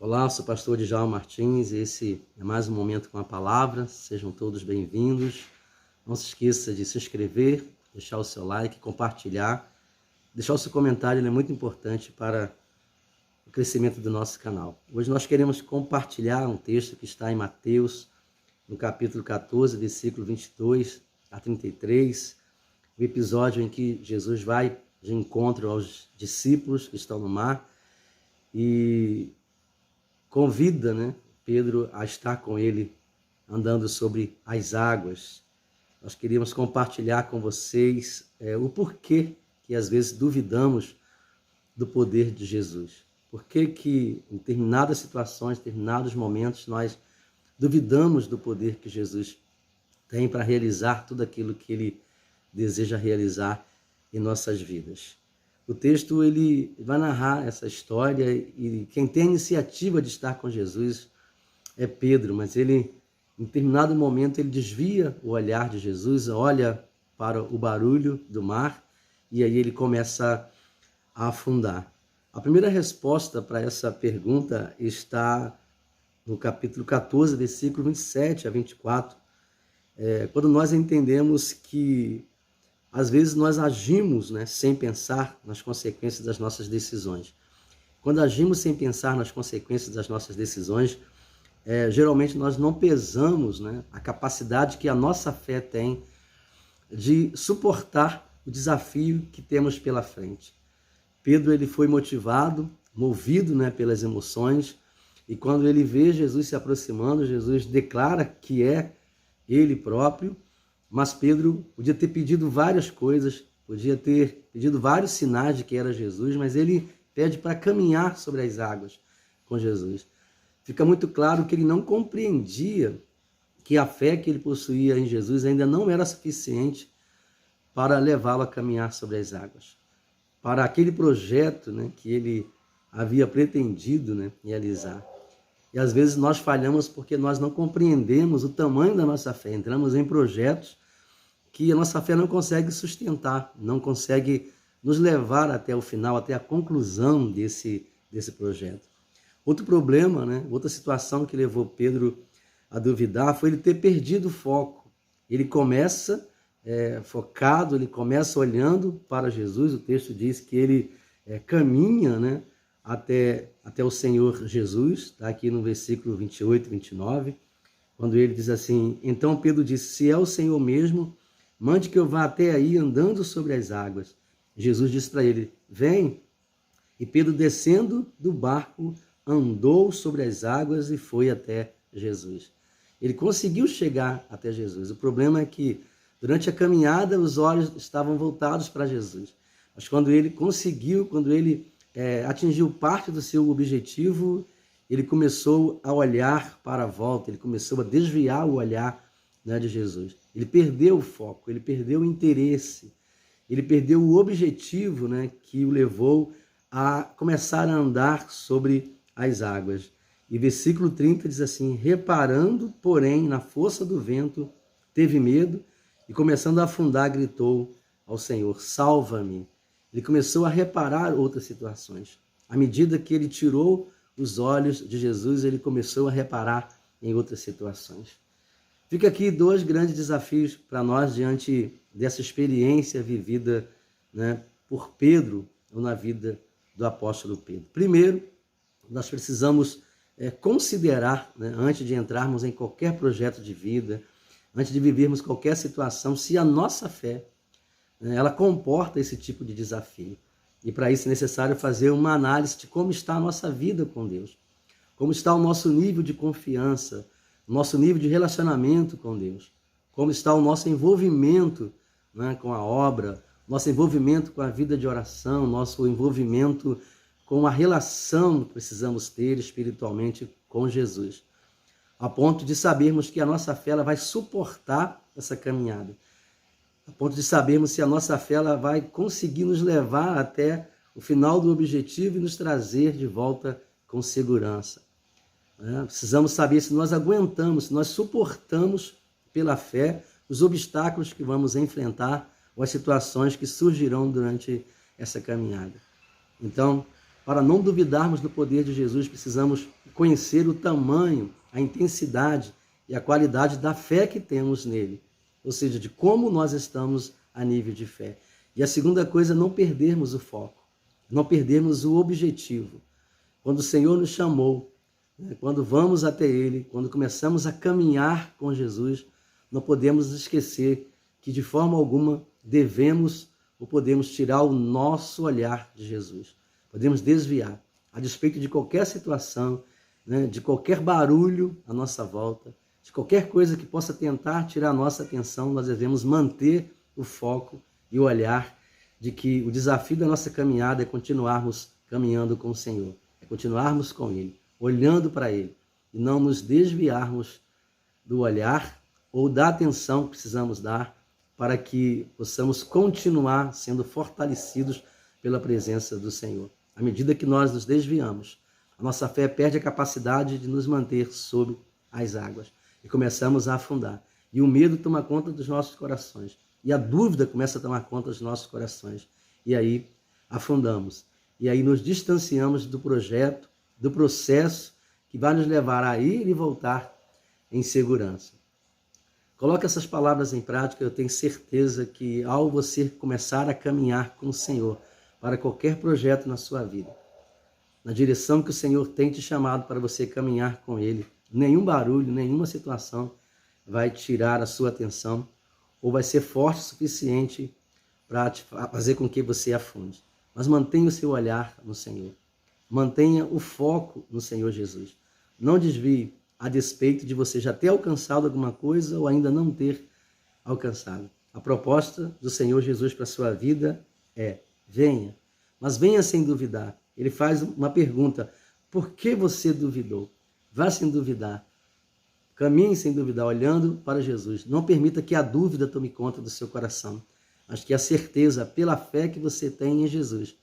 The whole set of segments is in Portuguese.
Olá, sou o pastor Djalma Martins e esse é mais um Momento com a Palavra. Sejam todos bem-vindos. Não se esqueça de se inscrever, deixar o seu like, compartilhar, deixar o seu comentário, ele é muito importante para o crescimento do nosso canal. Hoje nós queremos compartilhar um texto que está em Mateus, no capítulo 14, versículo 22 a 33, o episódio em que Jesus vai de encontro aos discípulos que estão no mar e convida, Pedro a estar com ele andando sobre as águas. Nós queríamos compartilhar com vocês o porquê que às vezes duvidamos do poder de Jesus. Por que em determinadas situações, em determinados momentos, nós duvidamos do poder que Jesus tem para realizar tudo aquilo que ele deseja realizar em nossas vidas. O texto ele vai narrar essa história e quem tem a iniciativa de estar com Jesus é Pedro, mas ele, em determinado momento, ele desvia o olhar de Jesus, olha para o barulho do mar e aí ele começa a afundar. A primeira resposta para essa pergunta está no capítulo 14, versículo 27 a 24, quando nós entendemos que às vezes nós agimos sem pensar nas consequências das nossas decisões. Quando agimos sem pensar nas consequências das nossas decisões, geralmente nós não pesamos a capacidade que a nossa fé tem de suportar o desafio que temos pela frente. Pedro ele foi movido pelas emoções, e quando ele vê Jesus se aproximando, Jesus declara que é ele próprio. Mas Pedro podia ter pedido várias coisas, podia ter pedido vários sinais de que era Jesus, mas ele pede para caminhar sobre as águas com Jesus. Fica muito claro que ele não compreendia que a fé que ele possuía em Jesus ainda não era suficiente para levá-lo a caminhar sobre as águas. Para aquele projeto que ele havia pretendido realizar. E às vezes nós falhamos porque nós não compreendemos o tamanho da nossa fé. Entramos em projetos que a nossa fé não consegue sustentar, não consegue nos levar até o final, até a conclusão desse projeto. Outro problema, outra situação que levou Pedro a duvidar foi ele ter perdido o foco. Ele começa focado, ele começa olhando para Jesus. O texto diz que ele caminha até o Senhor Jesus, está aqui no versículo 28 e 29, quando ele diz assim: então Pedro disse, se é o Senhor mesmo, mande que eu vá até aí andando sobre as águas. Jesus disse para ele, vem. E Pedro, descendo do barco, andou sobre as águas e foi até Jesus. Ele conseguiu chegar até Jesus. O problema é que, durante a caminhada, os olhos estavam voltados para Jesus. Mas quando ele atingiu parte do seu objetivo, ele começou a olhar para a volta, ele começou a desviar o olhar de Jesus. Ele perdeu o foco, ele perdeu o interesse, ele perdeu o objetivo que o levou a começar a andar sobre as águas. E versículo 30 diz assim, reparando, porém, na força do vento, teve medo e começando a afundar, gritou ao Senhor, salva-me. Ele começou a reparar outras situações. À medida que ele tirou os olhos de Jesus, ele começou a reparar em outras situações. Fica aqui dois grandes desafios para nós diante dessa experiência vivida por Pedro, ou na vida do apóstolo Pedro. Primeiro, nós precisamos considerar, antes de entrarmos em qualquer projeto de vida, antes de vivermos qualquer situação, se a nossa fé ela comporta esse tipo de desafio. E para isso é necessário fazer uma análise de como está a nossa vida com Deus, como está o nosso nível de confiança, nosso nível de relacionamento com Deus, como está o nosso envolvimento com a obra, nosso envolvimento com a vida de oração, nosso envolvimento com a relação que precisamos ter espiritualmente com Jesus, a ponto de sabermos que a nossa fé ela vai suportar essa caminhada, a ponto de sabermos se a nossa fé ela vai conseguir nos levar até o final do objetivo e nos trazer de volta com segurança. Precisamos saber se nós aguentamos, se nós suportamos pela fé os obstáculos que vamos enfrentar ou as situações que surgirão durante essa caminhada. Então, Para não duvidarmos do poder de Jesus, precisamos conhecer o tamanho, a intensidade e a qualidade da fé que temos nele, ou seja, de como nós estamos a nível de fé. E a segunda coisa é não perdermos o foco, não perdermos o objetivo. Quando o Senhor nos chamou, quando vamos até Ele, quando começamos a caminhar com Jesus, não podemos esquecer que de forma alguma devemos ou podemos tirar o nosso olhar de Jesus. Podemos desviar, a despeito de qualquer situação, de qualquer barulho à nossa volta, de qualquer coisa que possa tentar tirar a nossa atenção, nós devemos manter o foco e o olhar de que o desafio da nossa caminhada é continuarmos caminhando com o Senhor, é continuarmos com Ele, olhando para Ele, e não nos desviarmos do olhar ou da atenção que precisamos dar para que possamos continuar sendo fortalecidos pela presença do Senhor. À medida que nós nos desviamos, a nossa fé perde a capacidade de nos manter sob as águas e começamos a afundar. E o medo toma conta dos nossos corações. E a dúvida começa a tomar conta dos nossos corações. E aí afundamos. E aí nos distanciamos do projeto, do processo que vai nos levar a ir e voltar em segurança. Coloque essas palavras em prática, eu tenho certeza que ao você começar a caminhar com o Senhor para qualquer projeto na sua vida, na direção que o Senhor tem te chamado para você caminhar com Ele, nenhum barulho, nenhuma situação vai tirar a sua atenção ou vai ser forte o suficiente para fazer com que você afunde. Mas mantenha o seu olhar no Senhor. Mantenha o foco no Senhor Jesus. Não desvie a despeito de você já ter alcançado alguma coisa ou ainda não ter alcançado. A proposta do Senhor Jesus para a sua vida é: venha, mas venha sem duvidar. Ele faz uma pergunta: por que você duvidou? Vá sem duvidar. Caminhe sem duvidar, olhando para Jesus. Não permita que a dúvida tome conta do seu coração, mas que a certeza, pela fé que você tem em Jesus,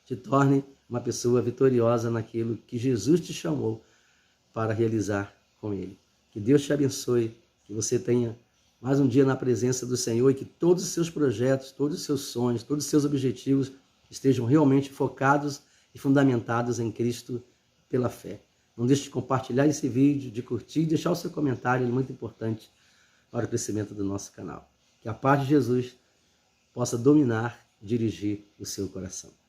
te torne uma pessoa vitoriosa naquilo que Jesus te chamou para realizar com Ele. Que Deus te abençoe, que você tenha mais um dia na presença do Senhor e que todos os seus projetos, todos os seus sonhos, todos os seus objetivos estejam realmente focados e fundamentados em Cristo pela fé. Não deixe de compartilhar esse vídeo, de curtir e deixar o seu comentário, é muito importante para o crescimento do nosso canal. Que a paz de Jesus possa dominar e dirigir o seu coração.